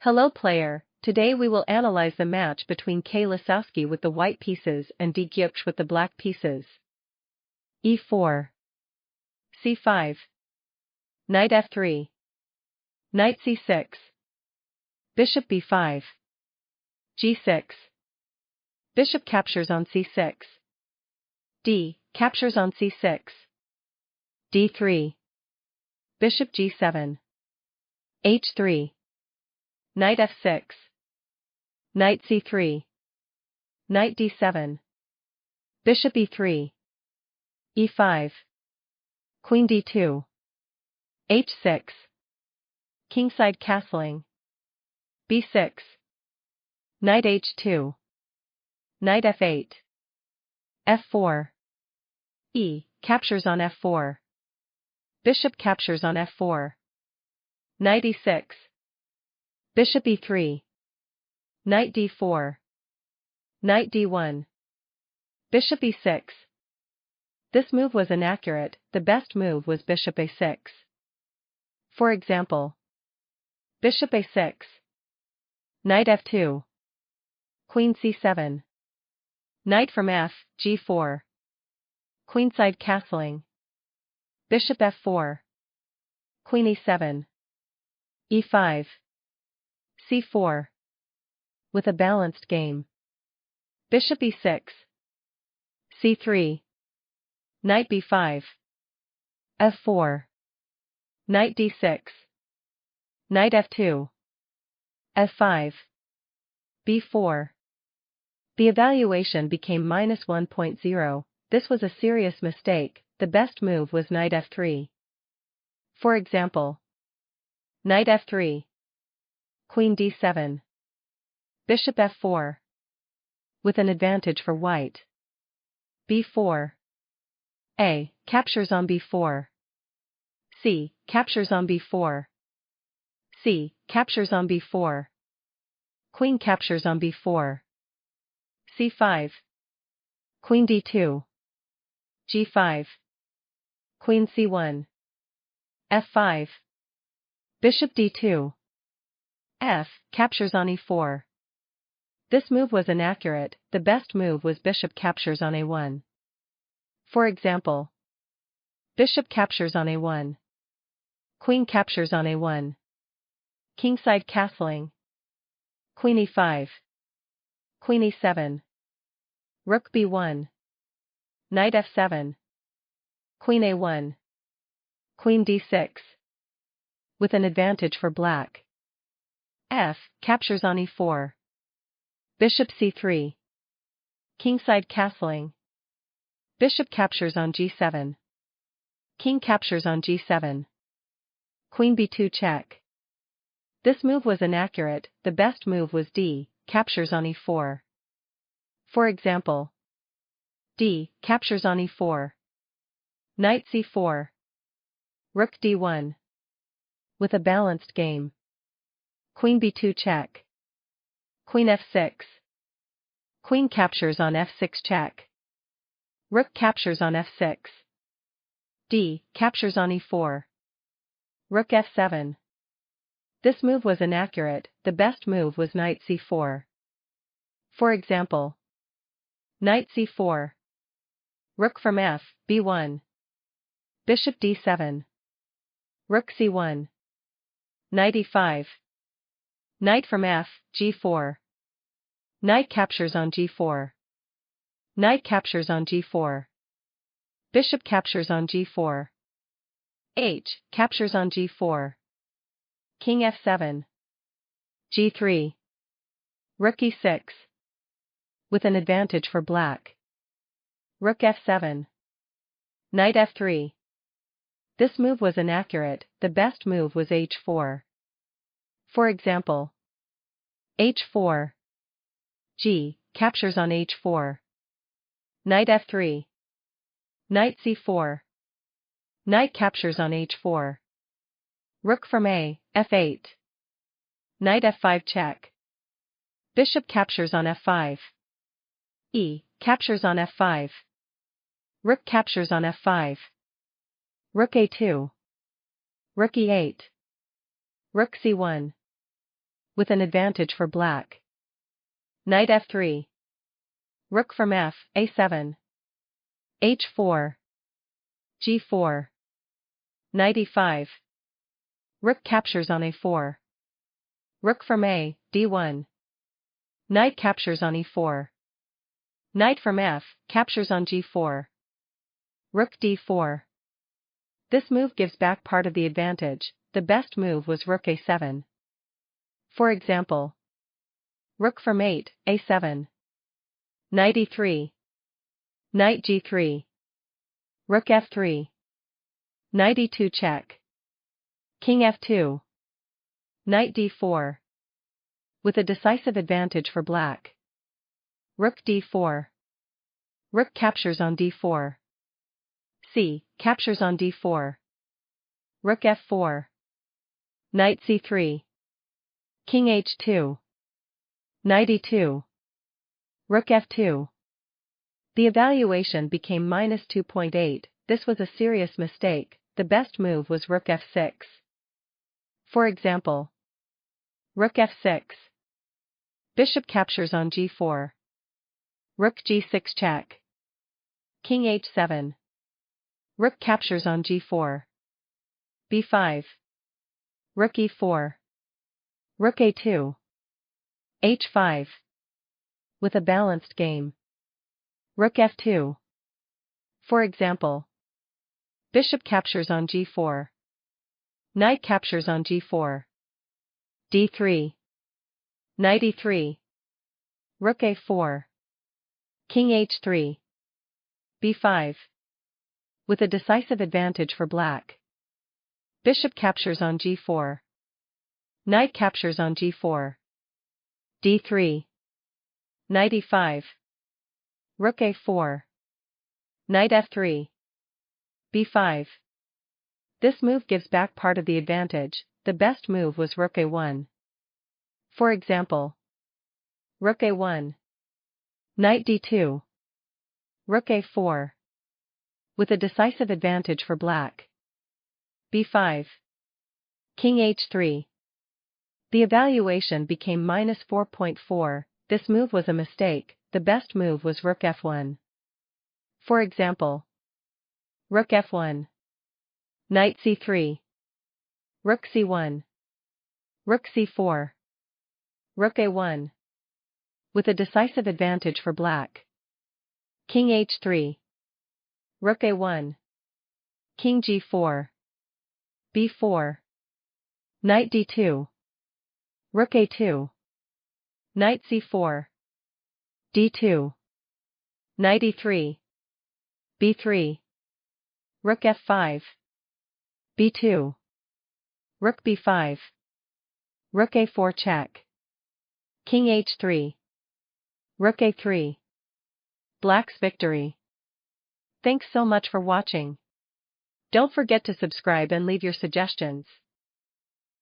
Hello player, today we will analyze the match between K. Lisowski with the white pieces and D. Gukesh with the black pieces. e4. c5. Knight f3. Knight c6. Bishop b5. g6. Bishop captures on c6. D. Captures on c6. d3. Bishop g7. h3. Knight f6. Knight c3. Knight d7. Bishop e3. e5. Queen d2. h6. Kingside castling. b6. Knight h2. Knight f8. f4. E. Captures on f4. Bishop captures on f4. Knight e6. Bishop e3. Knight d4. Knight d1. Bishop e6. This move was inaccurate, the best move was bishop a6. For example, bishop a6. Knight f2. Queen c7. Knight from f, g4. Queenside castling. Bishop f4. Queen e7. e5. c4. With a balanced game. Bishop e6. c3. Knight b5. f4. Knight d6. Knight f2. f5. b4. The evaluation became -1.0. This was a serious mistake, the best move was knight f3. For example, knight f3. Queen d7. Bishop f4. With an advantage for white. b4. A. Captures on b4. C. Captures on b4. C. Captures on b4. Queen captures on b4. c5. Queen d2. g5. Queen c1. f5. Bishop d2. F. Captures on e4. This move was inaccurate, the best move was bishop captures on a1. For example, bishop captures on a1. Queen captures on a1. Kingside castling. Queen e5. Queen e7. Rook b1. Knight f7. Queen a1. Queen d6. With an advantage for black. F. Captures on e4. Bishop c3. Kingside castling. Bishop captures on g7. King captures on g7. Queen b2 check. This move was inaccurate, the best move was D. Captures on e4. For example, D. Captures on e4. Knight c4. Rook d1. With a balanced game. Queen b2 check. Queen f6. Queen captures on f6 check. Rook captures on f6. D. Captures on e4. Rook f7. This move was inaccurate, the best move was knight c4. For example, knight c4. Rook from f, b1. Bishop d7. Rook c1. Knight e5. Knight from f, g4. Knight captures on g4. Knight captures on g4. Bishop captures on g4. H. Captures on g4. King f7. g3. Rook e6. With an advantage for black. Rook f7. Knight f3. This move was inaccurate, the best move was h4. For example, h4. G. Captures on h4. Knight f3. Knight c4. Knight captures on h4. Rook from a, f8. Knight f5 check. Bishop captures on f5. E. Captures on f5. Rook captures on f5. Rook a2. Rook e8. Rook c1. with an advantage for black. Knight f3. Rook from f, a7. h4. g4. Knight e5. Rook captures on a4. Rook from a, d1. Knight captures on e4. Knight from f, captures on g4. Rook d4. This move gives back part of the advantage. The best move was rook a7. For example, rook from 8, a7. Knight e3. Knight g3. Rook f3. Knight e2 check. King f2. Knight d4. With a decisive advantage for black. Rook d4. Rook captures on d4. c, captures on d4. Rook f4. Knight c3. King h2. Knight e2. Rook f2. The evaluation became -2.8. This was a serious mistake. The best move was rook f6. For example, rook f6. Bishop captures on g4. Rook g6 check. King h7. Rook captures on g4. b5. Rook e4. Rook a2. h5. With a balanced game. Rook f2. For example, bishop captures on g4. Knight captures on g4. d3. Knight e3. Rook a4. King h3. b5. With a decisive advantage for black. Bishop captures on g4. Knight captures on g4. d3. Knight e5. Rook a4. Knight f3. b5. This move gives back part of the advantage. The best move was rook a1. For example, rook a1. Knight d2. Rook a4. With a decisive advantage for black. b5. King h3. The evaluation became -4.4. This move was a mistake. The best move was rook f1. For example, rook f1. Knight c3. Rook c1. Rook c4. Rook a1. With a decisive advantage for black. King h3. Rook a1. King g4. b4. Knight d2. Rook a2. Knight c4. d2. Knight e3. b3. Rook f5. b2. Rook b5. Rook a4 check. King h3. Rook a3. Black's victory. Thanks so much for watching. Don't forget to subscribe and leave your suggestions.